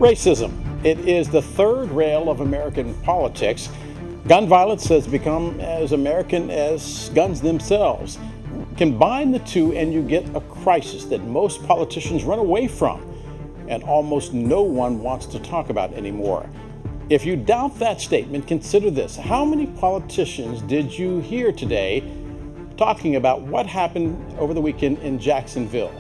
Racism. It is the third rail of American politics. Gun violence has become as American as guns themselves. Combine the two and you get a crisis that most politicians run away from and almost no one wants to talk about anymore. If you doubt that statement, consider this. How many politicians did you hear today talking about what happened over the weekend in Jacksonville?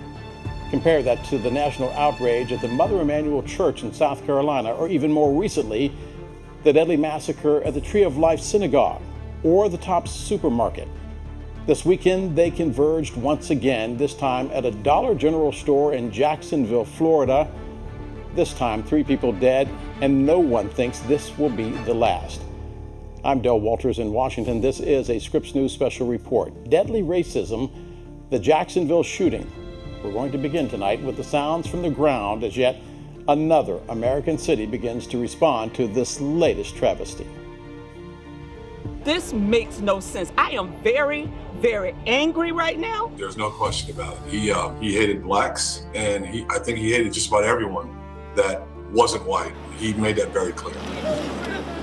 Compare that to the national outrage at the Mother Emanuel Church in South Carolina, or even more recently, the deadly massacre at the Tree of Life Synagogue or the Tops supermarket. This weekend, they converged once again, this time at a Dollar General store in Jacksonville, Florida. This time, 3 people dead, and no one thinks this will be the last. I'm Del Walters in Washington. This is a Scripps News special report. Deadly racism, the Jacksonville shooting. We're going to begin tonight with the sounds from the ground as yet another American city begins to respond to this latest travesty. This makes no sense. I am very, very angry right now. There's no question about it. He hated blacks, and I think he hated just about everyone that wasn't white. He made that very clear.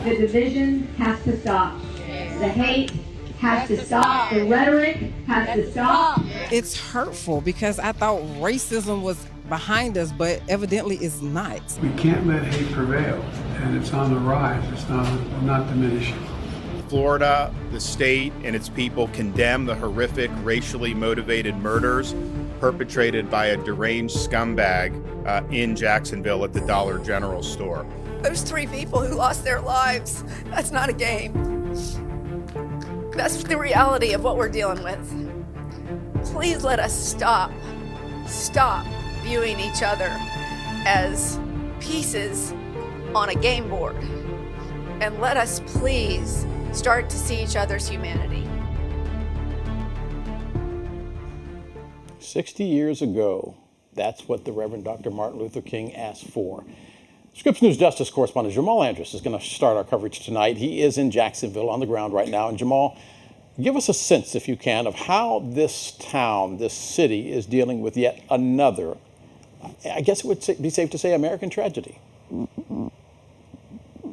The division has to stop. The hate has to stop. The rhetoric has to stop. It's hurtful because I thought racism was behind us, but evidently it's not. We can't let hate prevail, and it's on the rise. It's not diminishing. Florida, the state, and its people condemn the horrific racially motivated murders perpetrated by a deranged scumbag in Jacksonville at the Dollar General store. Those 3 people who lost their lives, that's not a game. That's the reality of what we're dealing with. Please let us stop viewing each other as pieces on a game board. And let us please start to see each other's humanity. 60 years ago, that's what the Reverend Dr. Martin Luther King asked for. Scripps News Justice correspondent Jamal Andrus is going to start our coverage tonight. He is in Jacksonville on the ground right now. And Jamal, give us a sense, if you can, of how this town, this city, is dealing with yet another, I guess it would be safe to say, American tragedy.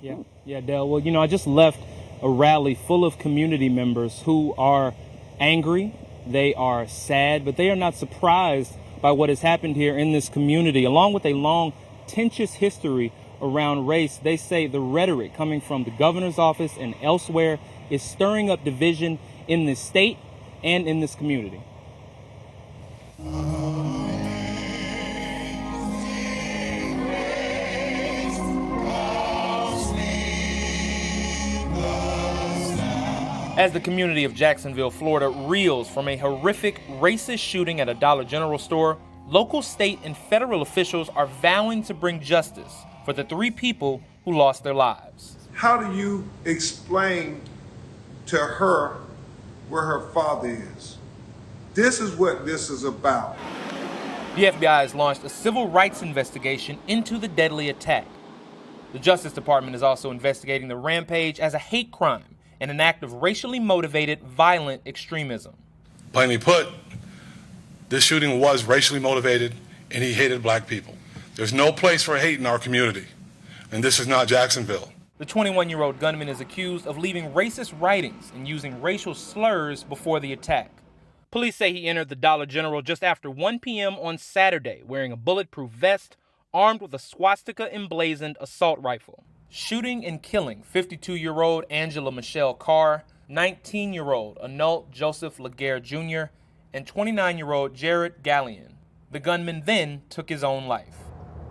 Yeah, Del. Well, I just left a rally full of community members who are angry, they are sad, but they are not surprised by what has happened here in this community. Along with a long, contentious history around race, they say the rhetoric coming from the governor's office and elsewhere is stirring up division in this state and in this community. As the community of Jacksonville, Florida reels from a horrific racist shooting at a Dollar General store, local, state, and federal officials are vowing to bring justice for the 3 people who lost their lives. How do you explain to her where her father is? This is what this is about. The FBI has launched a civil rights investigation into the deadly attack. The Justice Department is also investigating the rampage as a hate crime and an act of racially motivated violent extremism. Plainly put, this shooting was racially motivated, and he hated black people. There's no place for hate in our community, and this is not Jacksonville. The 21-year-old gunman is accused of leaving racist writings and using racial slurs before the attack. Police say he entered the Dollar General just after 1 p.m. on Saturday, wearing a bulletproof vest, armed with a swastika-emblazoned assault rifle, shooting and killing 52-year-old Angela Michelle Carr, 19-year-old Anult Joseph Laguerre Jr., and 29-year-old Jared Gallion. The gunman then took his own life.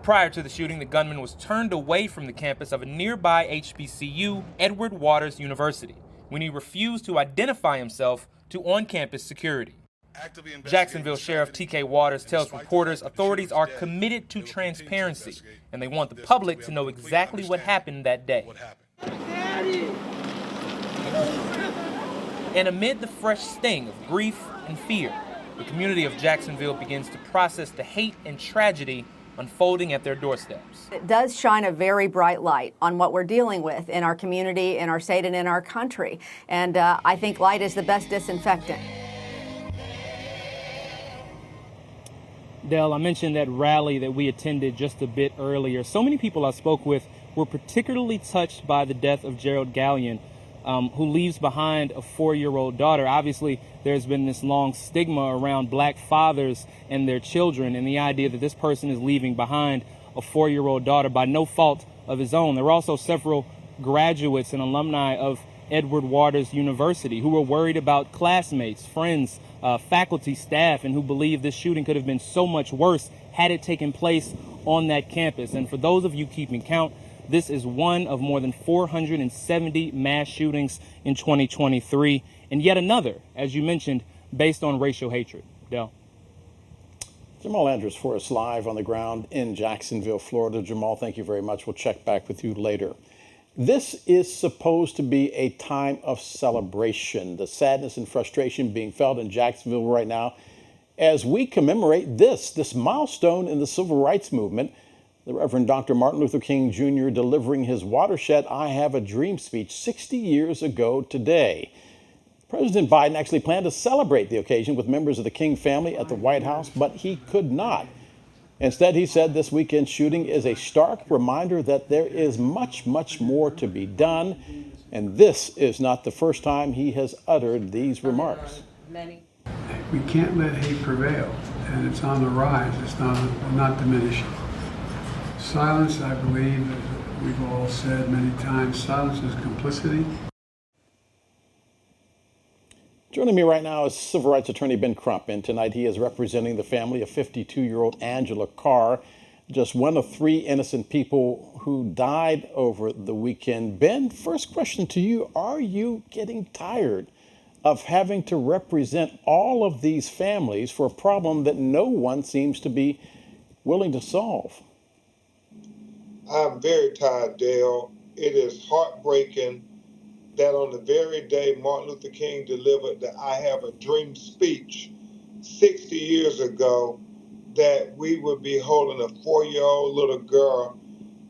Prior to the shooting, the gunman was turned away from the campus of a nearby HBCU, Edward Waters University, when he refused to identify himself to on-campus security. Jacksonville Sheriff T.K. Waters tells reporters authorities are committed to transparency, and they want the public to know exactly what happened that day. And amid the fresh sting of grief and fear, the community of Jacksonville begins to process the hate and tragedy unfolding at their doorsteps. It does shine a very bright light on what we're dealing with in our community, in our state, and in our country. And I think light is the best disinfectant. Del, I mentioned that rally that we attended just a bit earlier. So many people I spoke with were particularly touched by the death of Gerald Gallion, who leaves behind a 4-year-old daughter. Obviously, there's been this long stigma around black fathers and their children, and the idea that this person is leaving behind a 4-year-old daughter by no fault of his own. There were also several graduates and alumni of Edward Waters University who were worried about classmates, friends, faculty, staff, and who believe this shooting could have been so much worse had it taken place on that campus. And for those of you keeping count, this is one of more than 470 mass shootings in 2023, and yet another, as you mentioned, based on racial hatred. Del. Jamal Andrews for us live on the ground in Jacksonville, Florida. Jamal, thank you very much. We'll check back with you later. This is supposed to be a time of celebration, the sadness and frustration being felt in Jacksonville right now as we commemorate this milestone in the civil rights movement. The Reverend Dr. Martin Luther King Jr. delivering his watershed I Have a Dream speech 60 years ago today. President Biden actually planned to celebrate the occasion with members of the King family at the White House, but he could not. Instead, he said this weekend's shooting is a stark reminder that there is much, much more to be done, and this is not the first time he has uttered these remarks. We can't let hate prevail, and it's on the rise. It's not diminishing. Silence, I believe, as we've all said many times, silence is complicity. Joining me right now is civil rights attorney Ben Crump, and tonight he is representing the family of 52-year-old Angela Carr, just one of 3 innocent people who died over the weekend. Ben, first question to you, are you getting tired of having to represent all of these families for a problem that no one seems to be willing to solve? I'm very tired, Dale. It is heartbreaking that on the very day Martin Luther King delivered the I Have a Dream speech 60 years ago, that we would be holding a 4-year-old little girl,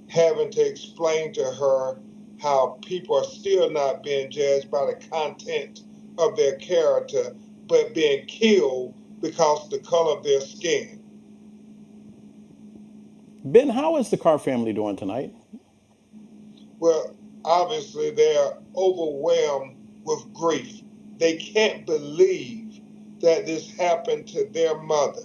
having to explain to her how people are still not being judged by the content of their character, but being killed because of the color of their skin. Ben, how is the Carr family doing tonight? Well, obviously they are overwhelmed with grief. They can't believe that this happened to their mother.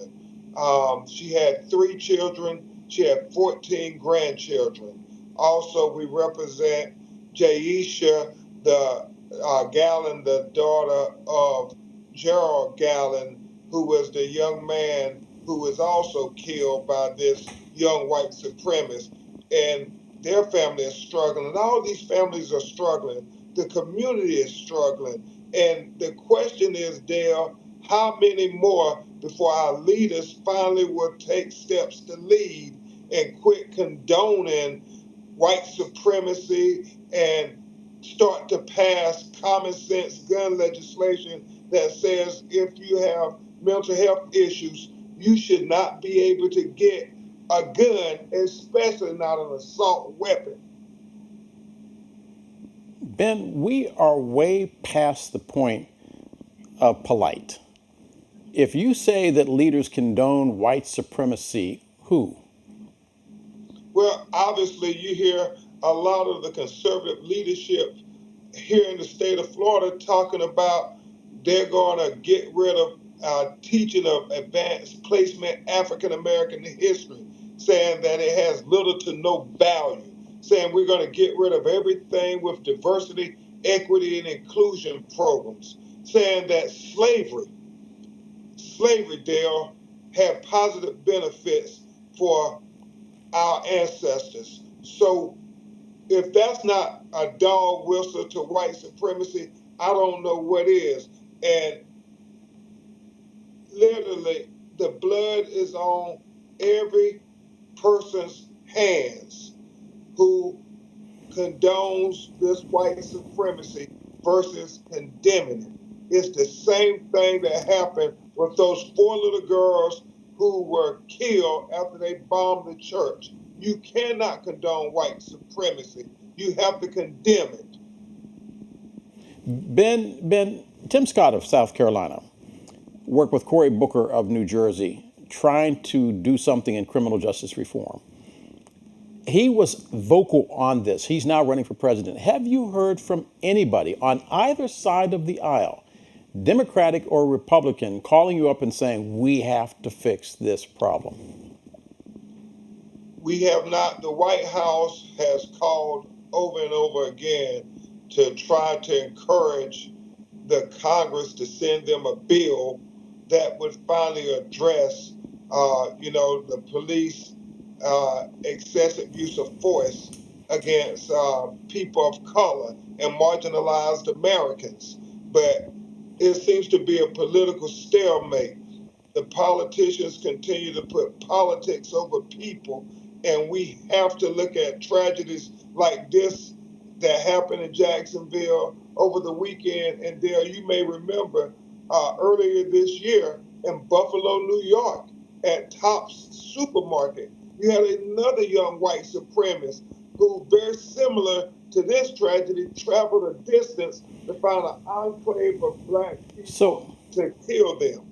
She had 3 children. She had 14 grandchildren. Also, we represent Jaisha, the Gallon, the daughter of Gerald Gallon, who was the young man who was also killed by this young white supremacist. And their family is struggling. All these families are struggling. The community is struggling. And the question is, Dale, how many more before our leaders finally will take steps to lead and quit condoning white supremacy and start to pass common sense gun legislation that says if you have mental health issues, you should not be able to get a gun, especially not an assault weapon. Ben, we are way past the point of polite. If you say that leaders condone white supremacy, who? Well, obviously, you hear a lot of the conservative leadership here in the state of Florida talking about they're going to get rid of teaching of advanced placement African American history, saying that it has little to no value, saying we're going to get rid of everything with diversity, equity, and inclusion programs, saying that slavery, Dale, had positive benefits for our ancestors. So if that's not a dog whistle to white supremacy, I don't know what is. And literally, the blood is on every person's hands who condones this white supremacy versus condemning it. It's the same thing that happened with those 4 little girls who were killed after they bombed the church. You cannot condone white supremacy. You have to condemn it. Ben, Tim Scott of South Carolina worked with Cory Booker of New Jersey trying to do something in criminal justice reform. He was vocal on this. He's now running for president. Have you heard from anybody on either side of the aisle, Democratic or Republican, calling you up and saying, we have to fix this problem? We have not. The White House has called over and over again to try to encourage the Congress to send them a bill that would finally address, the police excessive use of force against people of color and marginalized Americans. But it seems to be a political stalemate. The politicians continue to put politics over people, and we have to look at tragedies like this that happened in Jacksonville over the weekend. And Dale, you may remember earlier this year in Buffalo, New York, at Tops Supermarket, you had another young white supremacist who, very similar to this tragedy, traveled a distance to find an enclave of black people to kill them.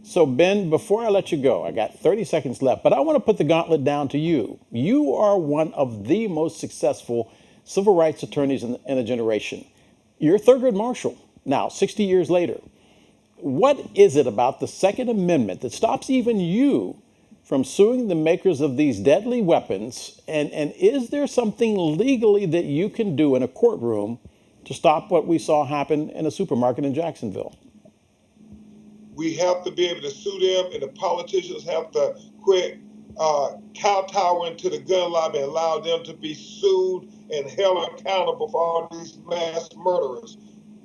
So, Ben, before I let you go, I got 30 seconds left, but I want to put the gauntlet down to you. You are one of the most successful civil rights attorneys in a generation. You're a Thurgood Marshall now, 60 years later. What is it about the Second Amendment that stops even you from suing the makers of these deadly weapons? And is there something legally that you can do in a courtroom to stop what we saw happen in a supermarket in Jacksonville? We have to be able to sue them, and the politicians have to quit kowtowing to the gun lobby and allow them to be sued and held accountable for all these mass murderers.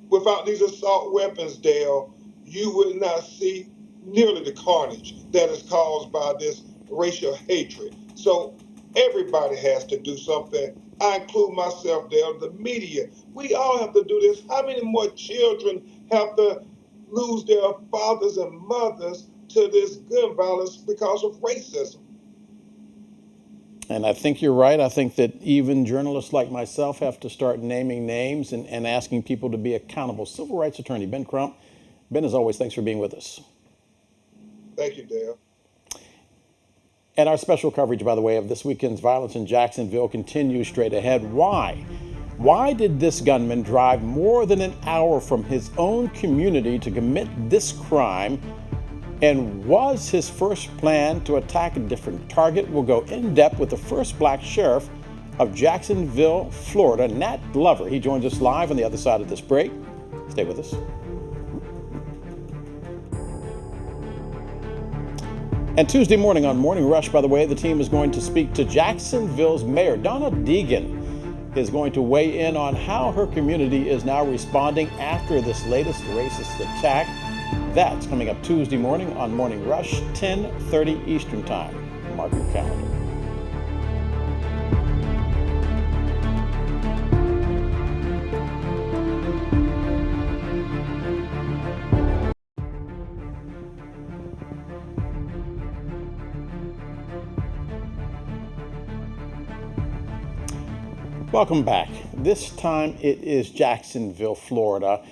Without these assault weapons, Dale, you would not see nearly the carnage that is caused by this racial hatred. So everybody has to do something. I include myself, Dale, the media. We all have to do this. How many more children have to lose their fathers and mothers to this gun violence because of racism? And I think you're right. I think that even journalists like myself have to start naming names and asking people to be accountable. Civil rights attorney Ben Crump. Ben, as always, thanks for being with us. Thank you, Dale. And our special coverage, by the way, of this weekend's violence in Jacksonville continues straight ahead. Why? Why did this gunman drive more than an hour from his own community to commit this crime? And was his first plan to attack a different target? We'll go in depth with the first black sheriff of Jacksonville, Florida, Nat Glover. He joins us live on the other side of this break. Stay with us. And Tuesday morning on Morning Rush, by the way, the team is going to speak to Jacksonville's mayor. Donna Deegan is going to weigh in on how her community is now responding after this latest racist attack. That's coming up Tuesday morning on Morning Rush, 10:30 Eastern Time. Mark your calendar. Welcome back. This time it is Jacksonville, Florida.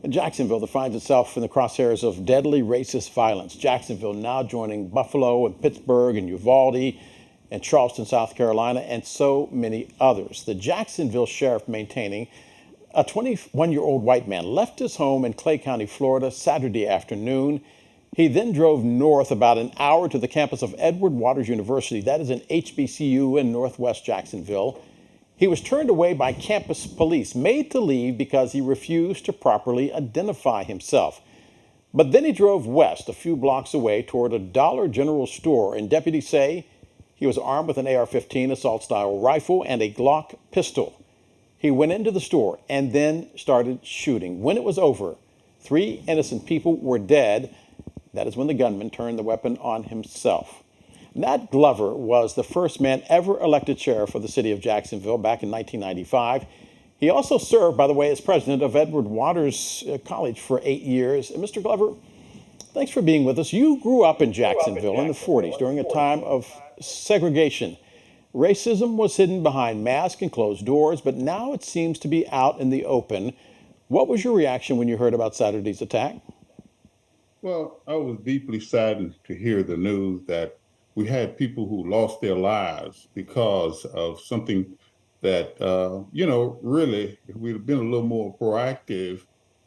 Jacksonville that finds itself in the crosshairs of deadly racist violence. Jacksonville now joining Buffalo and Pittsburgh and Uvalde and Charleston, South Carolina, and so many others. The Jacksonville sheriff maintaining a 21-year-old white man left his home in Clay County, Florida, Saturday afternoon. He then drove north about an hour to the campus of Edward Waters University. That is an HBCU in Northwest Jacksonville. He was turned away by campus police, made to leave because he refused to properly identify himself. But then he drove west a few blocks away toward a Dollar General store, and deputies say he was armed with an AR-15 assault-style rifle and a Glock pistol. He went into the store and then started shooting. When it was over, 3 innocent people were dead. That is when the gunman turned the weapon on himself. Nat Glover was the first man ever elected sheriff of the city of Jacksonville back in 1995. He also served, by the way, as president of Edward Waters College for 8 years. And Mr. Glover, thanks for being with us. You grew up in Jacksonville in the 40s during a time of segregation. Racism was hidden behind masks and closed doors, but now it seems to be out in the open. What was your reaction when you heard about Saturday's attack? Well, I was deeply saddened to hear the news that we had people who lost their lives because of something that, really, if we'd have been a little more proactive,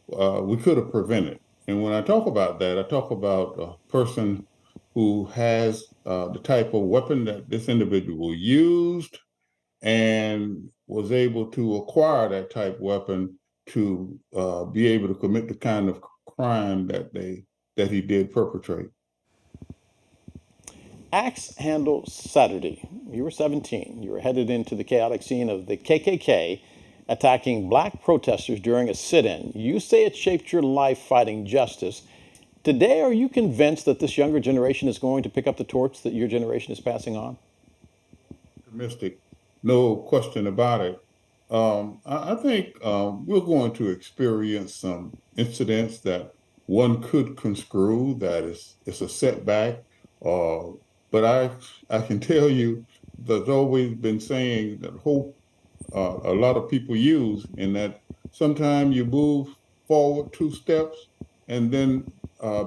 we could have prevented. And when I talk about that, I talk about a person who has the type of weapon that this individual used and was able to acquire that type weapon to be able to commit the kind of crime that he did perpetrate. Axe Handle Saturday. You were 17. You were headed into the chaotic scene of the KKK attacking black protesters during a sit-in. You say it shaped your life fighting justice. Today, are you convinced that this younger generation is going to pick up the torch that your generation is passing on? Optimistic, no question about it. I think we're going to experience some incidents that one could construe that it's a setback. Uh, but I can tell you, there's always been saying that hope a lot of people use, in that sometimes you move forward 2 steps and then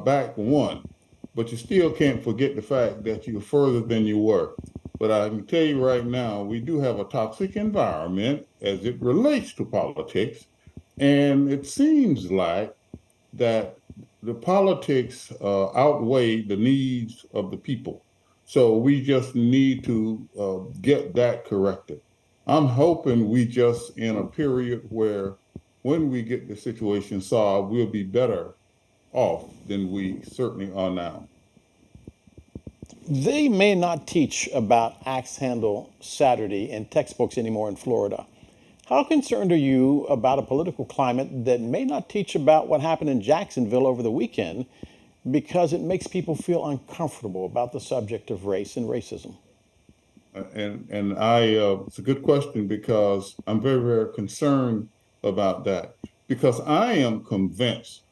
back one, but you still can't forget the fact that you're further than you were. But I can tell you right now, we do have a toxic environment as it relates to politics. And it seems like that the politics outweigh the needs of the people. So we just need to get that corrected. I'm hoping we just in a period where when we get the situation solved, we'll be better off than we certainly are now. They may not teach about Axe Handle Saturday in textbooks anymore in Florida. How concerned are you about a political climate that may not teach about what happened in Jacksonville over the weekend because it makes people feel uncomfortable about the subject of race and racism? And it's a good question, because I'm very, very concerned about that, because I am convinced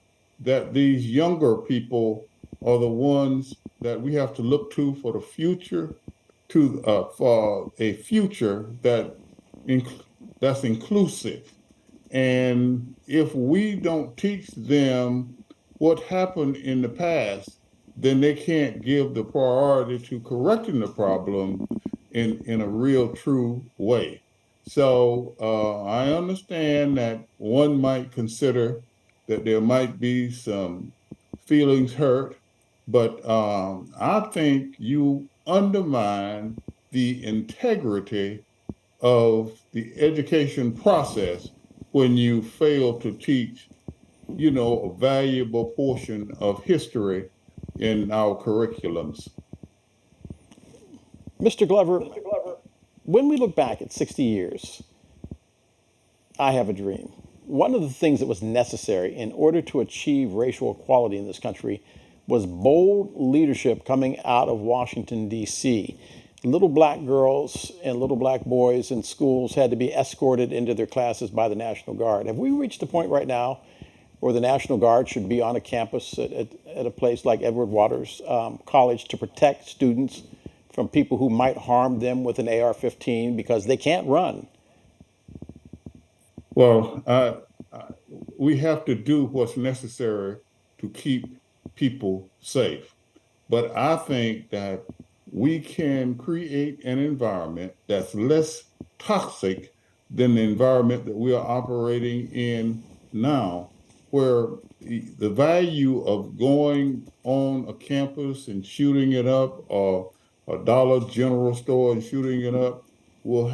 that these younger people are the ones that we have to look to for the future, for a future that's inclusive. And if we don't teach them what happened in the past, then they can't give the priority to correcting the problem in a real, true way. So I understand that one might consider that there might be some feelings hurt, but I think you undermine the integrity of the education process when you fail to teach, a valuable portion of history in our curriculums. Mr. Glover, when we look back at 60 years, I have a dream. One of the things that was necessary in order to achieve racial equality in this country was bold leadership coming out of Washington, D.C. Little black girls and little black boys in schools had to be escorted into their classes by the National Guard. Have we reached the point right now where the National Guard should be on a campus at a place like Edward Waters College to protect students from people who might harm them with an AR-15 because they can't run? Well, we have to do what's necessary to keep people safe. But I think that we can create an environment that's less toxic than the environment that we are operating in now, where the value of going on a campus and shooting it up, or a Dollar General store and shooting it up, will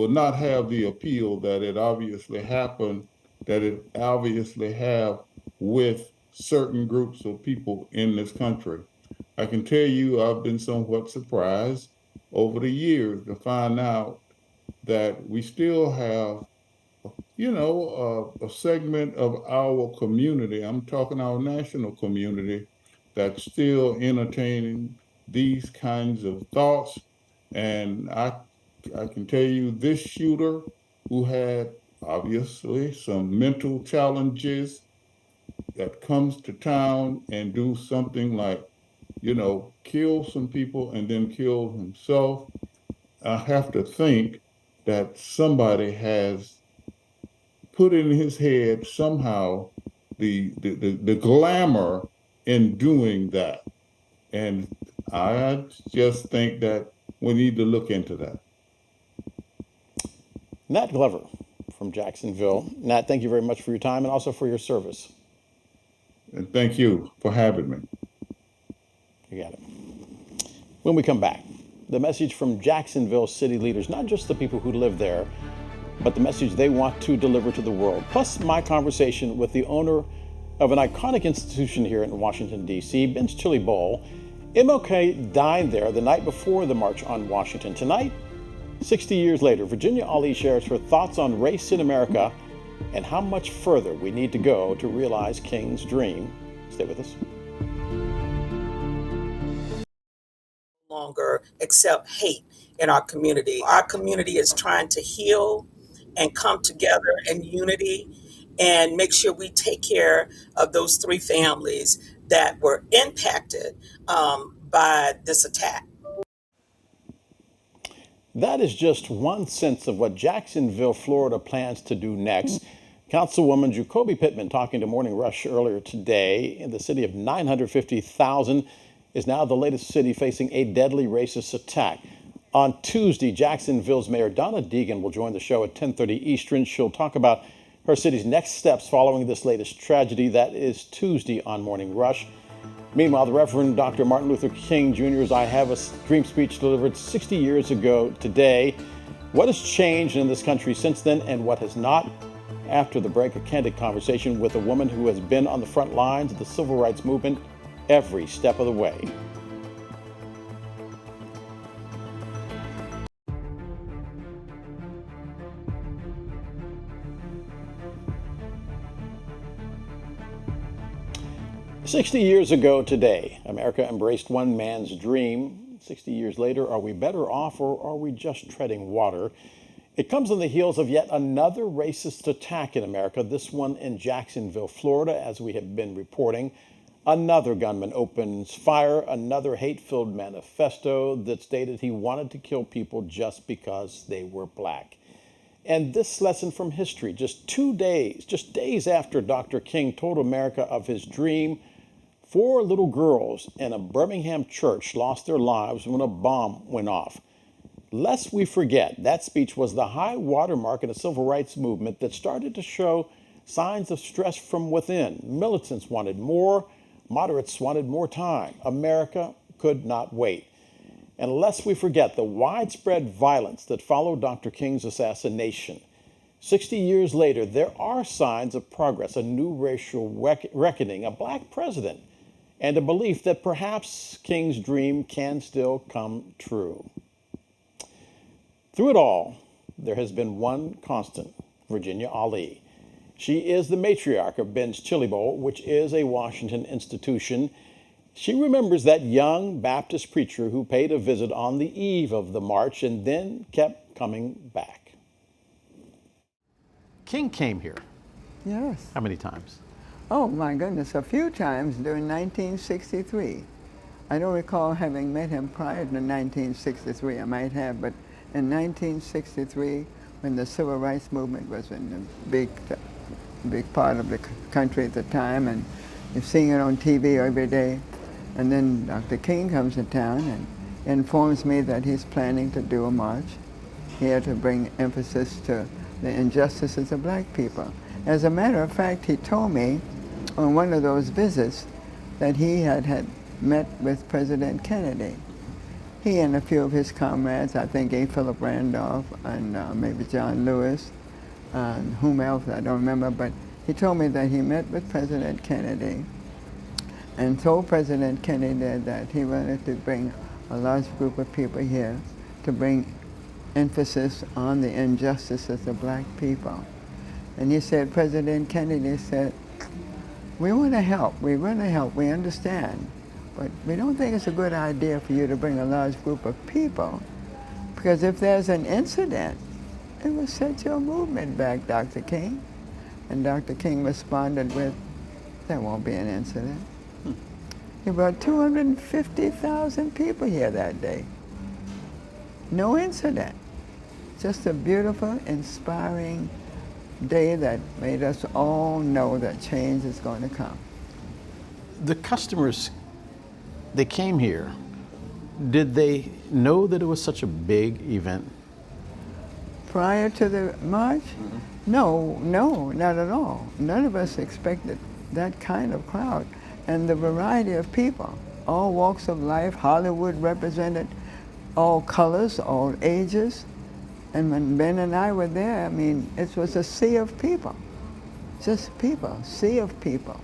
not have the appeal that it obviously have with certain groups of people in this country. I can tell you I've been somewhat surprised over the years to find out that we still have, a segment of our community, I'm talking our national community, that's still entertaining these kinds of thoughts. And I can tell you, this shooter, who had obviously some mental challenges, that comes to town and do something like, kill some people and then kill himself, I have to think that somebody has put in his head somehow the glamour in doing that. And I just think that we need to look into that. Nat Glover from Jacksonville. Nat, thank you very much for your time and also for your service. And thank you for having me. You got it. When we come back, the message from Jacksonville city leaders, not just the people who live there, but the message they want to deliver to the world. Plus my conversation with the owner of an iconic institution here in Washington, D.C., Ben's Chili Bowl. MLK dined there the night before the March on Washington. Tonight, 60 years later, Virginia Ali shares her thoughts on race in America and how much further we need to go to realize King's dream. Stay with us. Longer accept hate in our community. Our community is trying to heal and come together in unity and make sure we take care of those three families that were impacted by this attack. That is just one sense of what Jacksonville, Florida plans to do next. Councilwoman Jacoby Pittman talking to Morning Rush earlier today. In the city of 950,000 is now the latest city facing a deadly racist attack. On Tuesday, Jacksonville's Mayor Donna Deegan will join the show at 10:30 Eastern. She'll talk about her city's next steps following this latest tragedy. That is Tuesday on Morning Rush. Meanwhile, the Reverend Dr. Martin Luther King Jr.'s I Have a Dream speech delivered 60 years ago today. What has changed in this country since then and what has not? After the break, a candid conversation with a woman who has been on the front lines of the civil rights movement every step of the way. "60 years ago today, America embraced one man's dream. 60 years later, are we better off or are we just treading water?" It comes on the heels of yet another racist attack in America, this one in Jacksonville, Florida, as we have been reporting. Another gunman opens fire, another hate-filled manifesto that stated he wanted to kill people just because they were black. And this lesson from history, just days after Dr. King told America of his dream, 4 little girls in a Birmingham church lost their lives when a bomb went off. Lest we forget, that speech was the high watermark in a civil rights movement that started to show signs of stress from within. Militants wanted more, moderates wanted more time. America could not wait. And lest we forget the widespread violence that followed Dr. King's assassination. 60 years later, there are signs of progress, a new racial reckoning, a black president, and a belief that perhaps King's dream can still come true. Through it all, there has been one constant, Virginia Ali. She is the matriarch of Ben's Chili Bowl, which is a Washington institution. She remembers that young Baptist preacher who paid a visit on the eve of the march and then kept coming back. King came here. Yes. How many times? Oh my goodness, a few times during 1963. I don't recall having met him prior to 1963. I might have, but in 1963, when the civil rights movement was in a big part of the country at the time, and you're seeing it on TV every day. And then Dr. King comes to town and informs me that he's planning to do a march here to bring emphasis to the injustices of black people. As a matter of fact, he told me on one of those visits that he had met with President Kennedy. He and a few of his comrades, I think A. Philip Randolph and maybe John Lewis, and whom else, I don't remember, but he told me that he met with President Kennedy and told President Kennedy that he wanted to bring a large group of people here to bring emphasis on the injustices of black people. And he said, President Kennedy said, we want to help, we understand, but we don't think it's a good idea for you to bring a large group of people, because if there's an incident, it will set your movement back, Dr. King. And Dr. King responded with, there won't be an incident. He brought 250,000 people here that day. No incident. Just a beautiful, inspiring day that made us all know that change is going to come. The customers, they came here. Did they know that it was such a big event? Prior to the march? No, not at all. None of us expected that kind of crowd. And the variety of people, all walks of life, Hollywood represented, all colors, all ages. And when Ben and I were there, I mean, it was a sea of people. Just people, sea of people.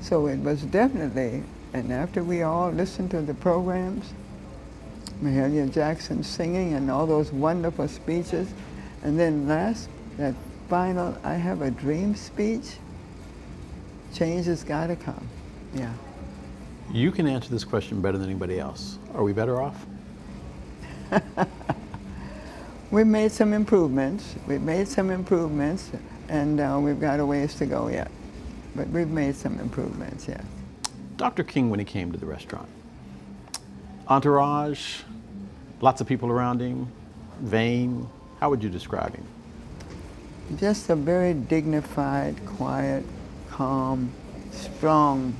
So it was definitely, and after we all listened to the programs, Mahalia Jackson singing and all those wonderful speeches, and then last, that final I Have a Dream speech, change has got to come, yeah. You can answer this question better than anybody else. Are we better off? We've made some improvements. And we've got a ways to go yet. But we've made some improvements, yeah. Dr. King, when he came to the restaurant, entourage, lots of people around him, vain, how would you describe him? Just a very dignified, quiet, calm, strong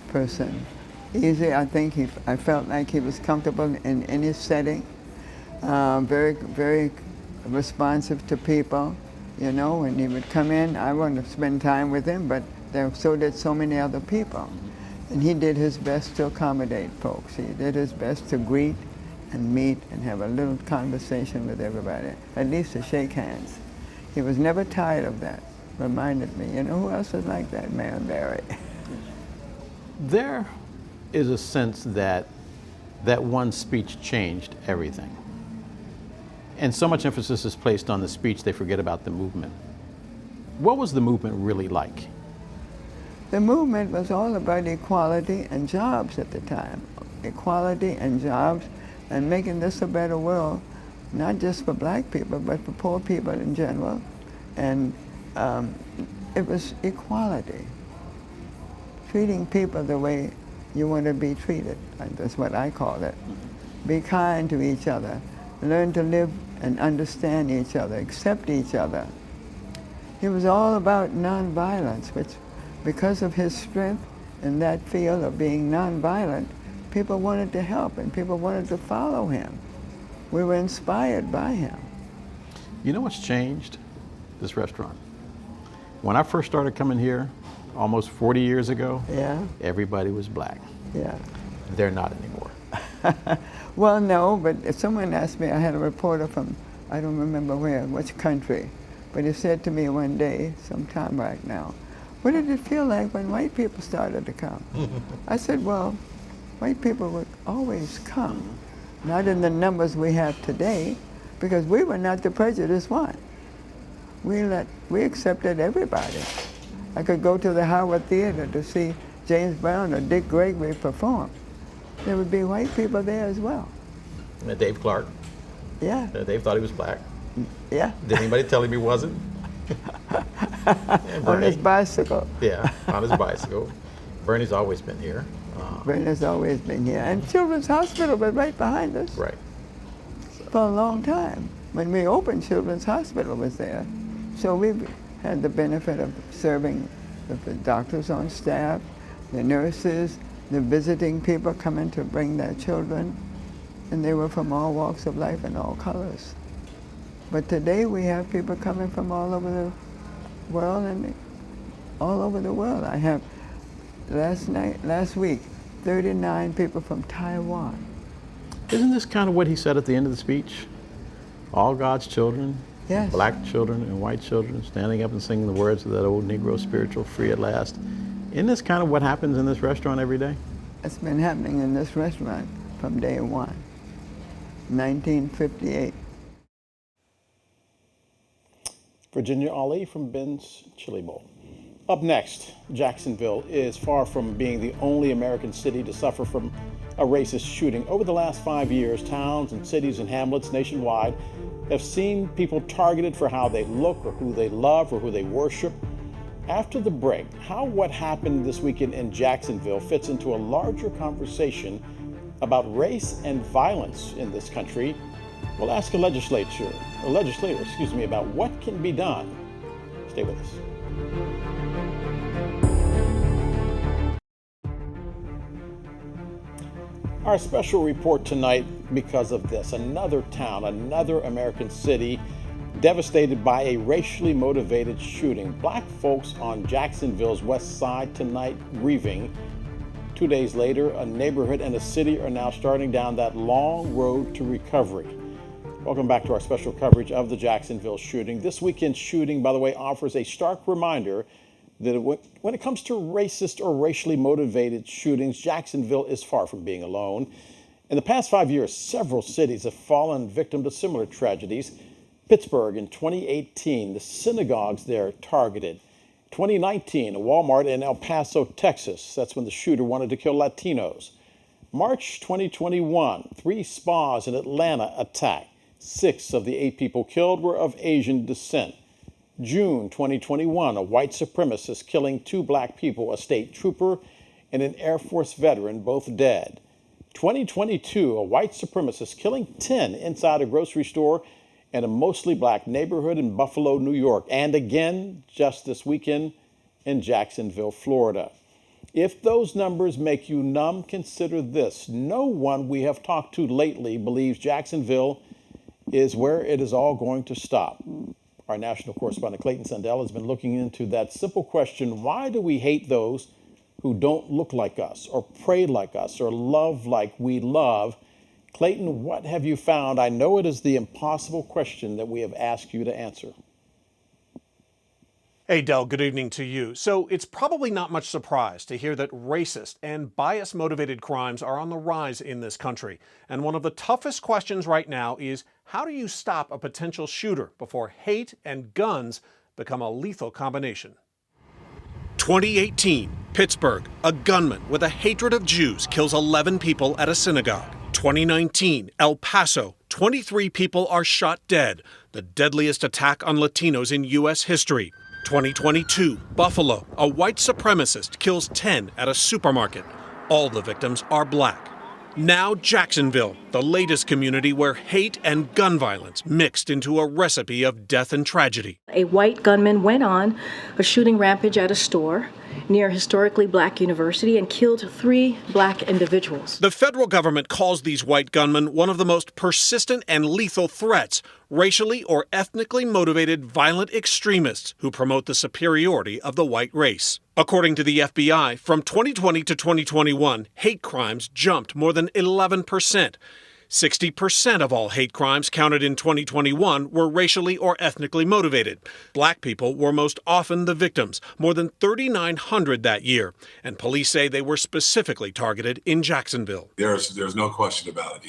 person. Easy, I think I felt like he was comfortable in any setting. Very, very responsive to people. You know, when he would come in, I wanted to spend time with him, but so did so many other people. And he did his best to accommodate folks. He did his best to greet and meet and have a little conversation with everybody, at least to shake hands. He was never tired of that. Reminded me, you know who else is like that? Man, Barry. There is a sense that that one speech changed everything. And so much emphasis is placed on the speech, they forget about the movement. What was the movement really like? The movement was all about equality and jobs at the time. Equality and jobs and making this a better world, not just for black people, but for poor people in general. And it was equality. Treating people the way you want to be treated. That's what I call it. Be kind to each other. Learn to live and understand each other, accept each other. It was all about nonviolence, which because of his strength in that field of being nonviolent, people wanted to help and people wanted to follow him. We were inspired by him. You know what's changed? This restaurant. When I first started coming here, almost 40 years ago, everybody was black. Yeah. They're not anymore. Well, no, but if someone asked me, I had a reporter from, I don't remember where, which country, but he said to me one day, some time back now, what did it feel like when white people started to come? I said, well, white people would always come, not in the numbers we have today, because we were not the prejudiced one. We accepted everybody. I could go to the Howard Theater to see James Brown or Dick Gregory perform. There would be white people there as well. Dave Clark. Yeah. Dave thought he was black. Yeah. Did anybody tell him he wasn't? On his bicycle. Yeah, on his bicycle. Bernie's always been here. Bernie's always been here. And Children's Hospital was right behind us. Right. For a long time. When we opened, Children's Hospital was there. So we had the benefit of serving the doctors on staff, the nurses, the visiting people coming to bring their children, and they were from all walks of life and all colors. But today we have people coming from all over the world and all over the world. I have last week, 39 people from Taiwan. Isn't this kind of what he said at the end of the speech? All God's children, yes, black children and white children, standing up and singing the words of that old Negro spiritual, free at last. Isn't this kind of what happens in this restaurant every day? It's been happening in this restaurant from day one, 1958. Virginia Ali from Ben's Chili Bowl. Up next, Jacksonville is far from being the only American city to suffer from a racist shooting. Over the last 5 years, towns and cities and hamlets nationwide have seen people targeted for how they look or who they love or who they worship. After the break, how what happened this weekend in Jacksonville fits into a larger conversation about race and violence in this country. We'll ask a legislator, about what can be done Stay with us. Our special report tonight because of this. Another town, another American city devastated by a racially motivated shooting. Black folks on Jacksonville's west side tonight grieving. 2 days later, a neighborhood and a city are now starting down that long road to recovery. Welcome back to our special coverage of the Jacksonville shooting. This weekend's shooting, by the way, offers a stark reminder that when it comes to racist or racially motivated shootings, Jacksonville is far from being alone. In the past 5 years, several cities have fallen victim to similar tragedies. Pittsburgh in 2018, the synagogues there targeted. 2019, a Walmart in El Paso, Texas. That's when the shooter wanted to kill Latinos. March 2021, 3 spas in Atlanta attacked. 6 of the 8 people killed were of Asian descent. June 2021, a white supremacist killing 2 black people, a state trooper and an Air Force veteran, both dead. 2022, a white supremacist killing 10 inside a grocery store in a mostly black neighborhood in Buffalo, New York. And again, just this weekend in Jacksonville, Florida. If those numbers make you numb, consider this. No one we have talked to lately believes Jacksonville is where it is all going to stop. Our national correspondent Clayton Sandell has been looking into that simple question: why do we hate those who don't look like us, or pray like us, or love like we love? Clayton, what have you found? I know it is the impossible question that we have asked you to answer. Hey, Del, good evening to you. So it's probably not much surprise to hear that racist and bias-motivated crimes are on the rise in this country. And one of the toughest questions right now is, how do you stop a potential shooter before hate and guns become a lethal combination? 2018, Pittsburgh, a gunman with a hatred of Jews kills 11 people at a synagogue. 2019, El Paso, 23 people are shot dead, the deadliest attack on Latinos in U.S. history. 2022, Buffalo, a white supremacist kills 10 at a supermarket. All the victims are black. Now Jacksonville, the latest community where hate and gun violence mixed into a recipe of death and tragedy. A white gunman went on a shooting rampage at a store near a historically black university and killed 3 black individuals. The federal government calls these white gunmen one of the most persistent and lethal threats, racially or ethnically motivated violent extremists who promote the superiority of the white race. According to the FBI, from 2020 to 2021, hate crimes jumped more than 11%. 60% of all hate crimes counted in 2021 were racially or ethnically motivated. Black people were most often the victims, more than 3,900 that year, and police say they were specifically targeted in Jacksonville. There's no question about it.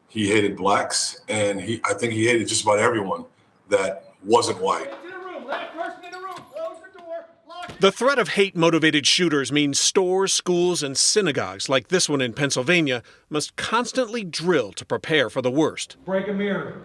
He hated blacks, and I think he hated just about everyone that wasn't white. The threat of hate-motivated shooters means stores, schools, and synagogues like this one in Pennsylvania must constantly drill to prepare for the worst. Break a mirror.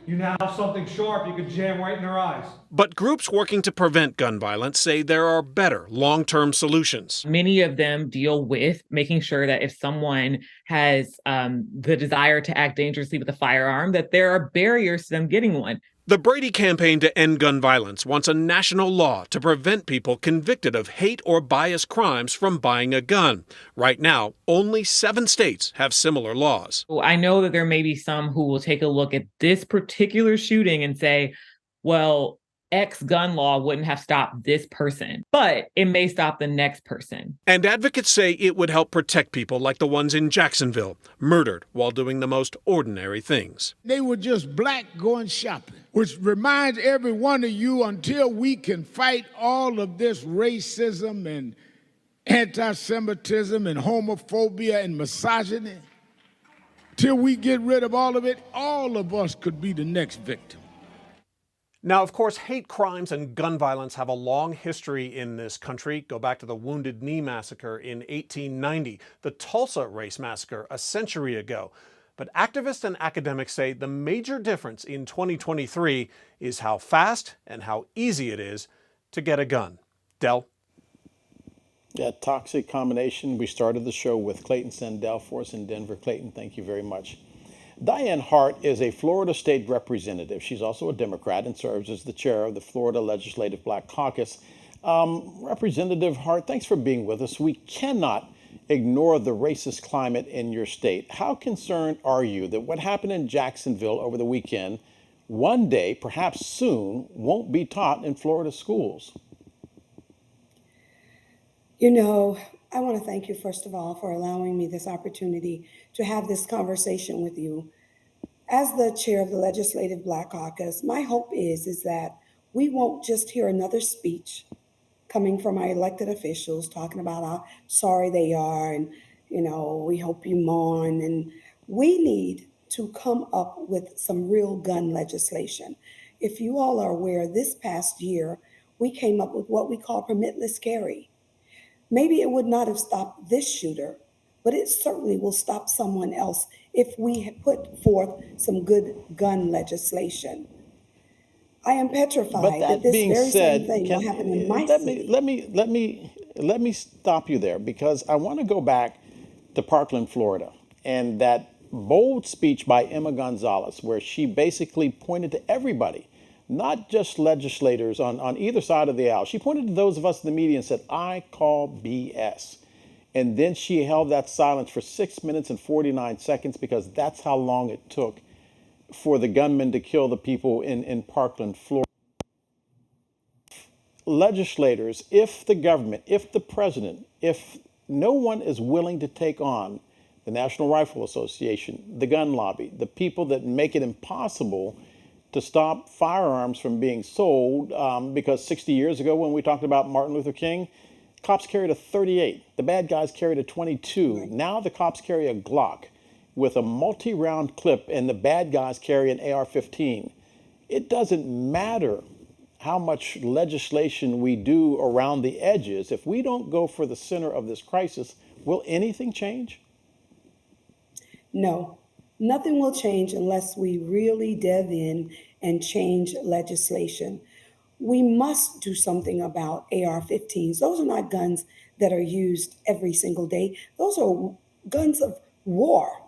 You now have something sharp you can jam right in their eyes. But groups working to prevent gun violence say there are better long-term solutions. Many of them deal with making sure that if someone has the desire to act dangerously with a firearm, that there are barriers to them getting one. The Brady Campaign to End Gun Violence wants a national law to prevent people convicted of hate or bias crimes from buying a gun. Right now, only 7 states have similar laws. I know that there may be some who will take a look at this particular shooting and say, well, X gun law wouldn't have stopped this person, but it may stop the next person. And advocates say it would help protect people like the ones in Jacksonville, murdered while doing the most ordinary things. They were just black going shopping, which reminds every one of you, until we can fight all of this racism and anti-Semitism and homophobia and misogyny, till we get rid of all of it, all of us could be the next victim. Now, of course, hate crimes and gun violence have a long history in this country. Go back to the Wounded Knee Massacre in 1890, the Tulsa Race Massacre a century ago. But activists and academics say the major difference in 2023 is how fast and how easy it is to get a gun. Del? That toxic combination. We started the show with Clayton Sandell for us in Denver. Clayton, thank you very much. Diane Hart is a Florida state representative. She's also a Democrat and serves as the chair of the Florida Legislative Black Caucus. Representative Hart, thanks for being with us. We cannot ignore the racist climate in your state. How concerned are you that what happened in Jacksonville over the weekend, one day, perhaps soon, won't be taught in Florida schools? You know, I want to thank you, first of all, for allowing me this opportunity to have this conversation with you. As the chair of the Legislative Black Caucus, my hope is that we won't just hear another speech coming from our elected officials talking about how sorry they are and, we hope you mourn. And we need to come up with some real gun legislation. If you all are aware, this past year, we came up with what we call permitless carry. Maybe it would not have stopped this shooter, but it certainly will stop someone else if we had put forth some good gun legislation. I am petrified that this very same thing will happen in my city. Let me stop you there, because I want to go back to Parkland, Florida, and that bold speech by Emma Gonzalez, where she basically pointed to everybody, not just legislators on either side of the aisle. She pointed to those of us in the media and said, "I call BS." And then she held that silence for 6 minutes and 49 seconds, because that's how long it took for the gunman to kill the people in Parkland, Florida. Legislators, if the government, if the president, if no one is willing to take on the National Rifle Association, the gun lobby, the people that make it impossible to stop firearms from being sold, because 60 years ago when we talked about Martin Luther King, cops carried a 38. The bad guys carried a 22. Right. Now the cops carry a Glock with a multi-round clip, and the bad guys carry an AR-15. It doesn't matter how much legislation we do around the edges. If we don't go for the center of this crisis, will anything change? No, nothing will change unless we really delve in and change legislation. We must do something about AR-15s. Those are not guns that are used every single day. Those are guns of war.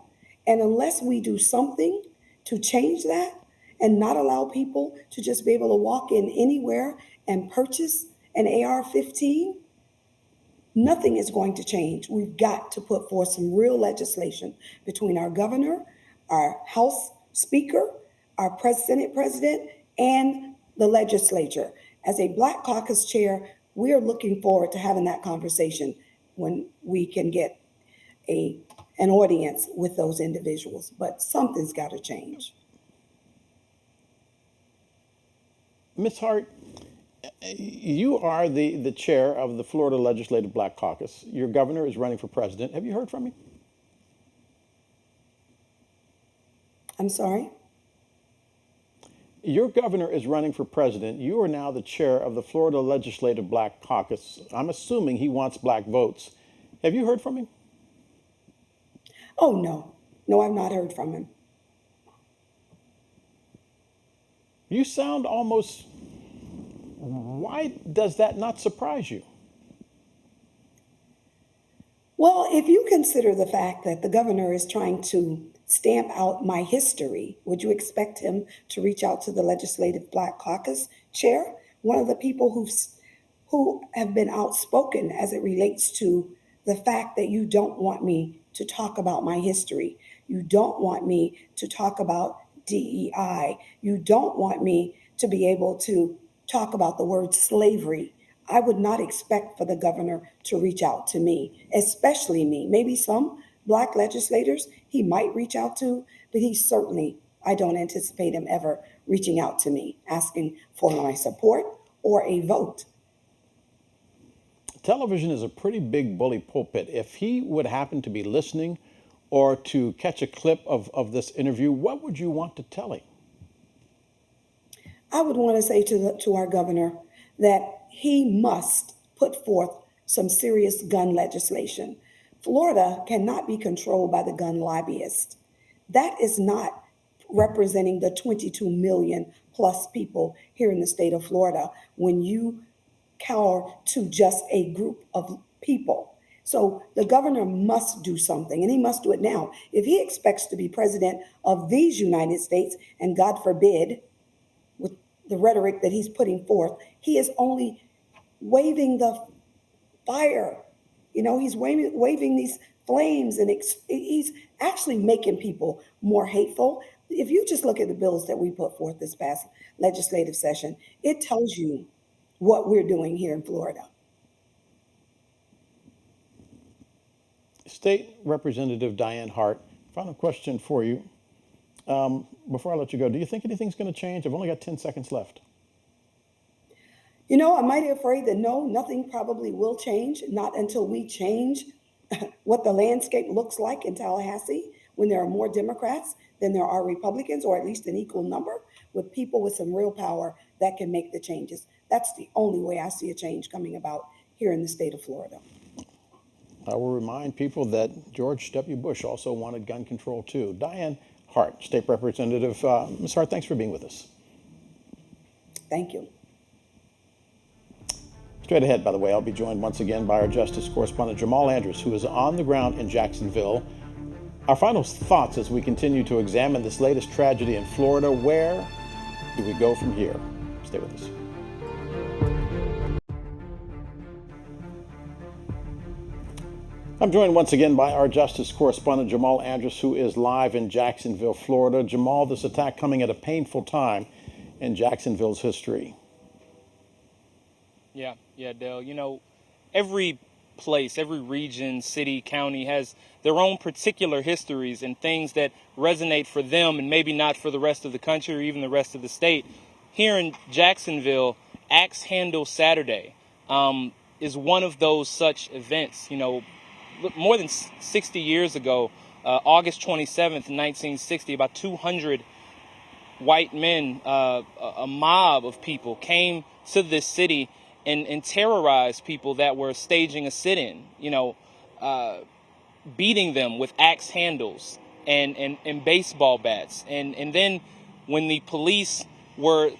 And unless we do something to change that and not allow people to just be able to walk in anywhere and purchase an AR-15, nothing is going to change. We've got to put forth some real legislation between our governor, our House Speaker, our Senate President, and the legislature. As a Black Caucus chair, we are looking forward to having that conversation when we can get an audience with those individuals. But something's got to change. Ms. Hart, you are the chair of the Florida Legislative Black Caucus. Your governor is running for president. Have you heard from him? I'm sorry? Your governor is running for president. You are now the chair of the Florida Legislative Black Caucus. I'm assuming he wants black votes. Have you heard from him? Oh, no. No, I've not heard from him. You sound almost... Why does that not surprise you? Well, if you consider the fact that the governor is trying to stamp out my history, would you expect him to reach out to the Legislative Black Caucus chair? One of the people who have been outspoken as it relates to the fact that you don't want me to talk about my history. You don't want me to talk about DEI. You don't want me to be able to talk about the word slavery. I would not expect for the governor to reach out to me, especially me. Maybe some Black legislators he might reach out to, but I don't anticipate him ever reaching out to me, asking for my support or a vote. Television is a pretty big bully pulpit. If he would happen to be listening or to catch a clip of this interview, what would you want to tell him? I would want to say to our governor that he must put forth some serious gun legislation. Florida cannot be controlled by the gun lobbyist. That is not representing the 22 million plus people here in the state of Florida when you cower to just a group of people. So the governor must do something, and he must do it now. If he expects to be president of these United States, and God forbid, with the rhetoric that he's putting forth, he is only waving the fire. You know, he's waving these flames, and he's actually making people more hateful. If you just look at the bills that we put forth this past legislative session, it tells you what we're doing here in Florida. State Representative Diane Hart, final question for you. Before I let you go, do you think anything's going to change? I've only got 10 seconds left. You know, I'm mighty afraid that no, nothing probably will change, not until we change what the landscape looks like in Tallahassee, when there are more Democrats than there are Republicans, or at least an equal number, with people with some real power that can make the changes. That's the only way I see a change coming about here in the state of Florida. I will remind people that George W. Bush also wanted gun control too. Diane Hart, State Representative. Ms. Hart, thanks for being with us. Thank you. Straight ahead, by the way, I'll be joined once again by our Justice correspondent Jamal Andrews, who is on the ground in Jacksonville. Our final thoughts as we continue to examine this latest tragedy in Florida. Where do we go from here? Stay with us. I'm joined once again by our Justice correspondent Jamal Andrews, who is live in Jacksonville, Florida. Jamal, this attack coming at a painful time in Jacksonville's history. Yeah, Dale. You know, every place, every region, city, county has their own particular histories and things that resonate for them and maybe not for the rest of the country or even the rest of the state. Here in Jacksonville, Axe Handle Saturday is one of those such events. You know, more than 60 years ago, August 27th, 1960, about 200 white men, a mob of people came to this city and terrorized people that were staging a sit-in, you know, beating them with axe handles and baseball bats. And then when the police were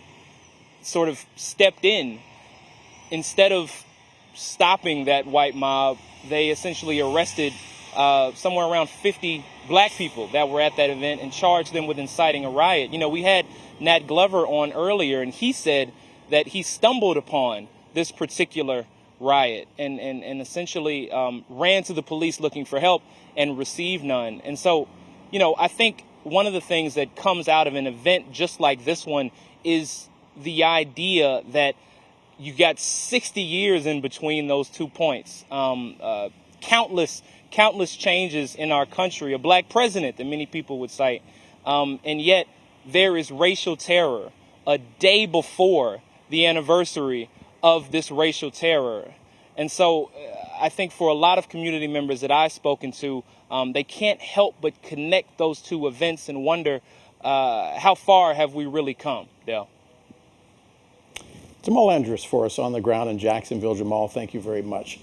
sort of stepped in, instead of stopping that white mob, they essentially arrested somewhere around 50 black people that were at that event and charged them with inciting a riot. You know, we had Nat Glover on earlier, and he said that he stumbled upon this particular riot and essentially ran to the police looking for help and received none. And so, you know, I think one of the things that comes out of an event just like this one is the idea that you got 60 years in between those 2 points. Countless changes in our country, a black president that many people would cite. And yet there is racial terror a day before the anniversary of this racial terror. And so I think for a lot of community members that I've spoken to, they can't help but connect those two events and wonder how far have we really come, Dale? Jamal Andrews for us on the ground in Jacksonville. Jamal, thank you very much.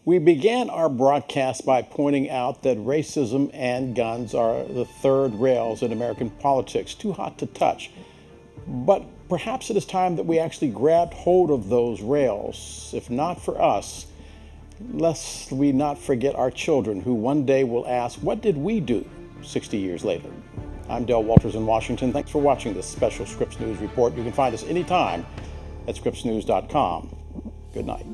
We began our broadcast by pointing out that racism and guns are the third rails in American politics, too hot to touch. But perhaps it is time that we actually grabbed hold of those rails. If not for us, lest we not forget our children who one day will ask, what did we do 60 years later? I'm Dale Walters in Washington. Thanks for watching this special Scripps News Report. You can find us anytime at scripsnews.com. Good night.